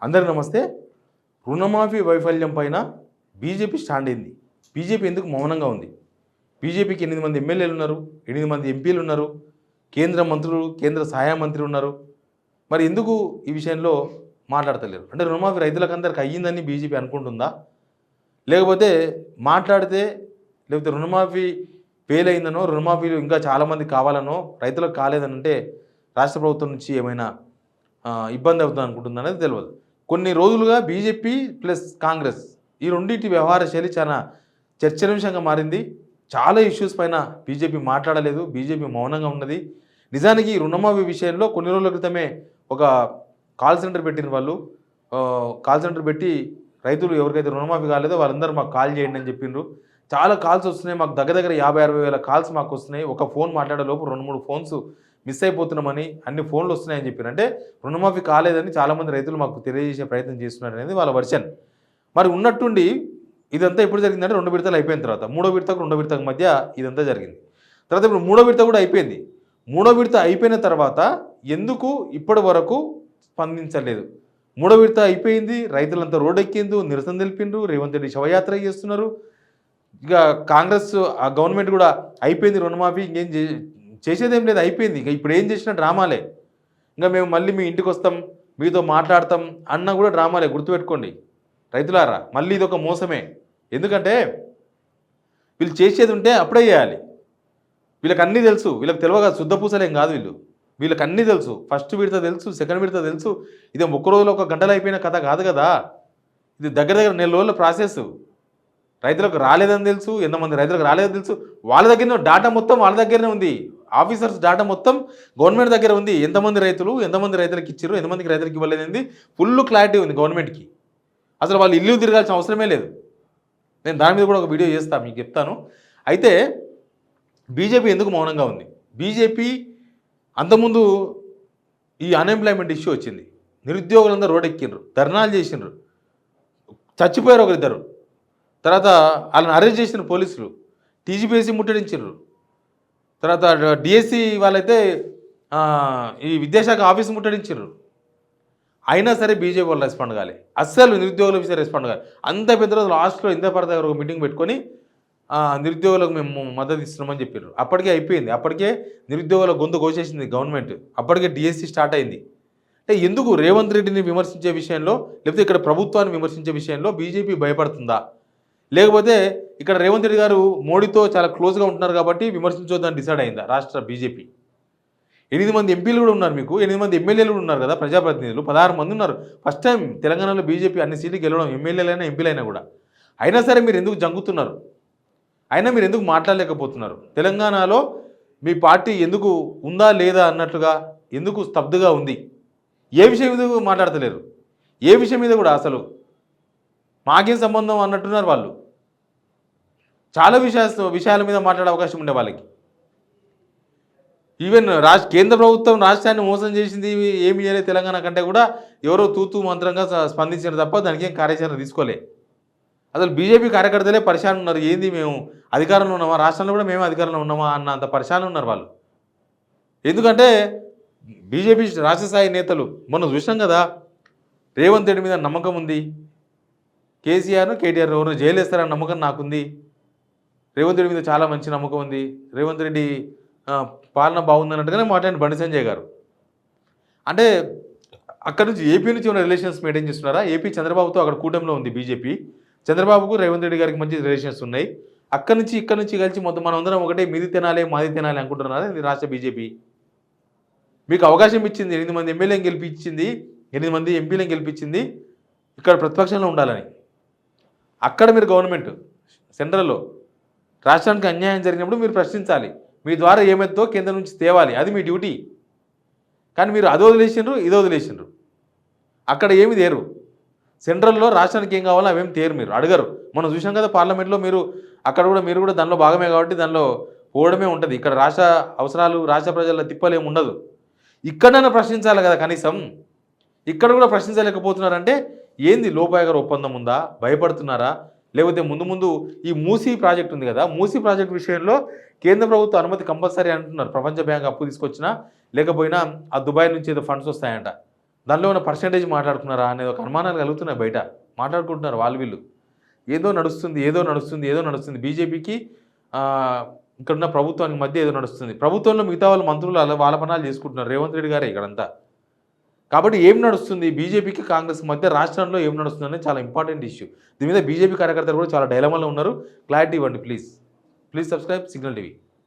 అందరికీ నమస్తే. రుణమాఫీ వైఫల్యం పైన బీజేపీ స్టాండ్ ఏంది? బీజేపీ ఎందుకు మౌనంగా ఉంది? బీజేపీకి 8 మంది ఎమ్మెల్యేలు ఉన్నారు, 8 మంది ఎంపీలు ఉన్నారు, కేంద్ర మంత్రులు, కేంద్ర సహాయ మంత్రి ఉన్నారు. మరి ఎందుకు ఈ విషయంలో మాట్లాడతలేరు? అంటే రుణమాఫీ రైతులకందరికి అయ్యిందని బీజేపీ అనుకుంటుందా? లేకపోతే మాట్లాడితే లేకపోతే రుణమాఫీ ఫెయిల్ అయిందనో, రుణమాఫీలు ఇంకా చాలామంది కావాలనో, రైతులకు కాలేదని అంటే రాష్ట్ర ప్రభుత్వం నుంచి ఏమైనా ఇబ్బంది అవుతుంది అనుకుంటుంది అనేది తెలియదు. కొన్ని రోజులుగా బీజేపీ ప్లస్ కాంగ్రెస్ ఈ రెండింటి వ్యవహార శైలి చాలా చర్చనీయాంశంగా మారింది. చాలా ఇష్యూస్ పైన బీజేపీ మాట్లాడలేదు, బీజేపీ మౌనంగా ఉన్నది. నిజానికి రుణమాఫీ విషయంలో కొన్ని రోజుల క్రితమే ఒక కాల్ సెంటర్ పెట్టిన వాళ్ళు, కాల్ సెంటర్ పెట్టి రైతులు ఎవరికైతే రుణమాఫీ కాలేదో వాళ్ళందరూ మాకు కాల్ చేయండి అని చెప్పిండ్రు. చాలా కాల్స్ వస్తున్నాయి, మాకు దగ్గర 50-60 వేల కాల్స్ మాకు వస్తున్నాయి. ఒక ఫోన్ మాట్లాడేలోపు 2-3 ఫోన్స్ మిస్ అయిపోతున్నామని అన్ని ఫోన్లు వస్తున్నాయని చెప్పారు. అంటే రుణమాఫీ కాలేదని చాలామంది రైతులు మాకు తెలియజేసే ప్రయత్నం చేస్తున్నారు అనేది వాళ్ళ వర్షన్. మరి ఉన్నట్టుండి ఇదంతా ఎప్పుడు జరిగిందంటే 2 విడతలు అయిపోయిన తర్వాత, 3వ విడతకు 2వ విడతకు మధ్య ఇదంతా జరిగింది. తర్వాత ఇప్పుడు 3వ విడత కూడా అయిపోయింది. 3వ విడత అయిపోయిన తర్వాత ఎందుకు ఇప్పటి వరకు స్పందించలేదు? 3వ విడత అయిపోయింది, రైతులంతా రోడ్డెక్కిండ్రు, నిరసన తెలిపిండ్రు, రేవంత్ రెడ్డి శవయాత్ర చేస్తున్నారు. ఇక కాంగ్రెస్ గవర్నమెంట్ కూడా అయిపోయింది రుణమాఫీ, ఇంకేం చేసేదేం లేదు, అయిపోయింది. ఇక ఇప్పుడు ఏం చేసినా డ్రామాలే. ఇంకా మేము మళ్ళీ మీ ఇంటికి వస్తాం, మీతో మాట్లాడతాం అన్న కూడా డ్రామాలే. గుర్తుపెట్టుకోండి రైతులారా, మళ్ళీ ఇది ఒక మోసమే. ఎందుకంటే వీళ్ళు చేసేది ఉంటే అప్పుడే చేయాలి. వీళ్ళకి అన్నీ తెలుసు, వీళ్ళకి తెలియక శుద్ధపూసలేం కాదు వీళ్ళకి అన్నీ తెలుసు. ఫస్ట్ విడత తెలుసు, సెకండ్ విడత తెలుసు. ఇది ఒక్క రోజులో ఒక గంటలో అయిపోయిన కథ కాదు కదా. ఇది దగ్గర నెల రోజుల ప్రాసెస్. రైతులకు రాలేదని తెలుసు, ఎంతమంది రైతులకు రాలేదని తెలుసు. వాళ్ళ దగ్గర డాటా మొత్తం వాళ్ళ దగ్గరనే ఉంది. ఆఫీసర్స్ డాటా మొత్తం గవర్నమెంట్ దగ్గర ఉంది. ఎంతమంది రైతులకు ఇచ్చారు, ఎంతమందికి రైతులకు ఇవ్వలేదండి, ఫుల్ క్లారిటీ ఉంది గవర్నమెంట్కి. అసలు వాళ్ళు ఇల్లు తిరగాల్సిన అవసరమే లేదు. నేను దాని మీద కూడా ఒక వీడియో చేస్తాను, మీకు చెప్తాను. అయితే బీజేపీ ఎందుకు మౌనంగా ఉంది? బీజేపీ అంతకుముందు ఈ అన్ఎంప్లాయ్మెంట్ ఇష్యూ వచ్చింది, నిరుద్యోగులందరూ రోడ్డెక్కిండ్రు, ధర్నాలు చేసిండ్రు, చచ్చిపోయారు ఒకరిద్దరు. తర్వాత వాళ్ళని అరెస్ట్ చేసిన పోలీసులు, టీజీపీఎస్సీ ముట్టడించారు. తర్వాత డిఎస్సి వాళ్ళైతే ఈ విద్యాశాఖ ఆఫీస్ ముట్టడించారు. అయినా సరే బీజేపీ వాళ్ళు రెస్పాండ్ కాలే, అస్సలు నిరుద్యోగుల విషయం రెస్పాండ్ కాలే. అంత పెద్ద రోజు లాస్ట్లో ఇంతపర దగ్గర ఒక మీటింగ్ పెట్టుకొని నిరుద్యోగులకు మేము మద్దతు ఇస్తున్నామని చెప్పారు. అప్పటికే అయిపోయింది, అప్పటికే నిరుద్యోగుల గొంతు కోసేసింది గవర్నమెంట్, అప్పటికే డిఎస్సి స్టార్ట్ అయింది. అంటే ఎందుకు రేవంత్ రెడ్డిని విమర్శించే విషయంలో, లేకపోతే ఇక్కడ ప్రభుత్వాన్ని విమర్శించే విషయంలో బీజేపీ భయపడుతుందా? లేకపోతే ఇక్కడ రేవంత్ రెడ్డి గారు మోడీతో చాలా క్లోజ్గా ఉంటున్నారు కాబట్టి విమర్శించొద్దని డిసైడ్ అయిందా రాష్ట్ర బీజేపీ? 8 మంది ఎంపీలు కూడా ఉన్నారు, మీకు 8 మంది ఎమ్మెల్యేలు కూడా ఉన్నారు కదా, ప్రజాప్రతినిధులు 16 మంది ఉన్నారు. ఫస్ట్ టైం తెలంగాణలో బీజేపీ అన్ని సీట్లు గెలవడం, ఎమ్మెల్యేలైనా ఎంపీలైనా కూడా. అయినా సరే మీరు ఎందుకు జంగుతున్నారు? అయినా మీరు ఎందుకు మాట్లాడలేకపోతున్నారు? తెలంగాణలో మీ పార్టీ ఎందుకు ఉందా లేదా అన్నట్లుగా ఎందుకు స్తబ్దుగా ఉంది? ఏ విషయం మీద మాట్లాడతలేరు? ఏ విషయం మీద కూడా అసలు మాకేం సంబంధం అన్నట్టున్నారు వాళ్ళు. చాలా విషయాల మీద మాట్లాడే అవకాశం ఉండే వాళ్ళకి. ఈవెన్ కేంద్ర ప్రభుత్వం రాష్ట్రాన్ని మోసం చేసింది ఏమి చేయలేదు తెలంగాణ కంటే కూడా ఎవరో తూతూ మంత్రంగా స్పందించారు తప్ప దానికి ఏం కార్యాచరణ తీసుకోలే. అసలు బీజేపీ కార్యకర్తలే పరిశాన్ ఉన్నారు. ఏంది మేము అధికారంలో ఉన్నామా, రాష్ట్రంలో కూడా మేము అధికారంలో ఉన్నామా అన్న అంత పరిశాన్ ఉన్నారు వాళ్ళు. ఎందుకంటే బీజేపీ రాష్ట్ర స్థాయి నేతలు మనం చూసినాం కదా, రేవంత్ రెడ్డి మీద నమ్మకం ఉంది, కేసీఆర్ను కేటీఆర్ ఎవరు జైలు వేస్తారన్న నమ్మకం నాకుంది, రేవంత్ రెడ్డి మీద చాలా మంచి నమ్మకం ఉంది, రేవంత్ రెడ్డి పాలన బాగుందన్నట్టుగానే మాట్లాడిన బండి సంజయ్ గారు. అంటే అక్కడ నుంచి ఏపీ నుంచి ఉన్న రిలేషన్స్ మెయింటైన్ చేస్తున్నారా? ఏపీ చంద్రబాబుతో అక్కడ కూటమిలో ఉంది బీజేపీ, చంద్రబాబుకు రేవంత్ రెడ్డి గారికి మంచి రిలేషన్స్ ఉన్నాయి. అక్కడి నుంచి ఇక్కడ నుంచి కలిసి మొత్తం మనం అందరం ఒకటే మీది తినాలి మాది తినాలి అనుకుంటున్నారా ఇది రాష్ట్ర బీజేపీ? మీకు అవకాశం ఇచ్చింది, 8 మంది ఎమ్మెల్యేని గెలిపించింది, 8 మంది ఎంపీలను గెలిపించింది ఇక్కడ ప్రతిపక్షంలో ఉండాలని. అక్కడ మీరు గవర్నమెంట్ సెంట్రల్లో రాష్ట్రానికి అన్యాయం జరిగినప్పుడు మీరు ప్రశ్నించాలి, మీ ద్వారా ఏమైందో కేంద్రం నుంచి తేవాలి, అది మీ డ్యూటీ. కానీ మీరు అది వదిలేసిండ్రు, ఇది వదిలేసిండ్రు. అక్కడ ఏమి తేరు, సెంట్రల్లో రాష్ట్రానికి ఏం కావాలో అవేం తేరు, మీరు అడగరు. మనం చూసాం కదా పార్లమెంట్లో, అక్కడ కూడా మీరు కూడా దానిలో భాగమే కాబట్టి దానిలో పోవడమే ఉంటుంది. ఇక్కడ రాష్ట్ర అవసరాలు, రాష్ట్ర ప్రజల తిప్పలు ఏమి ఉండదు. ఇక్కడైనా ప్రశ్నించాలి కదా కనీసం. ఇక్కడ కూడా ప్రశ్నించలేకపోతున్నారంటే ఏంది? లోపాయగారు ఒప్పందం ఉందా? భయపడుతున్నారా? లేకపోతే ముందు ఈ మూసీ ప్రాజెక్ట్ ఉంది కదా, మూసీ ప్రాజెక్ట్ విషయంలో కేంద్ర ప్రభుత్వ అనుమతి కంపల్సరీ అంటున్నారు. ప్రపంచ బ్యాంక్ అప్పు తీసుకొచ్చినా లేకపోయినా ఆ దుబాయ్ నుంచి ఏదో ఫండ్స్ వస్తాయంట. దానిలో ఉన్న పర్సంటేజ్ మాట్లాడుకున్నారా అనేది ఒక అనుమానాలు కలుగుతున్నాయి బయట. మాట్లాడుకుంటున్నారు వాళ్ళు వీళ్ళు. ఏదో నడుస్తుంది, ఏదో నడుస్తుంది, ఏదో నడుస్తుంది. బీజేపీకి ఇక్కడున్న ప్రభుత్వానికి మధ్య ఏదో నడుస్తుంది. ప్రభుత్వంలో మిగతా వాళ్ళు మంత్రులు వాళ్ళ పనాలు చేసుకుంటున్నారు. రేవంత్ రెడ్డి గారే ఇక్కడంతా. కాబట్టి ఏం నడుస్తుంది బీజేపీకి కాంగ్రెస్‌కి మధ్య రాష్ట్రంలో ఏం నడుస్తుంది అనేది చాలా ఇంపార్టెంట్ ఇష్యూ. దీని మీద బీజేపీ కార్యకర్తలు కూడా చాలా డైలమాలో ఉన్నారు. క్లారిటీ ఇవ్వండి please. Please subscribe signal TV.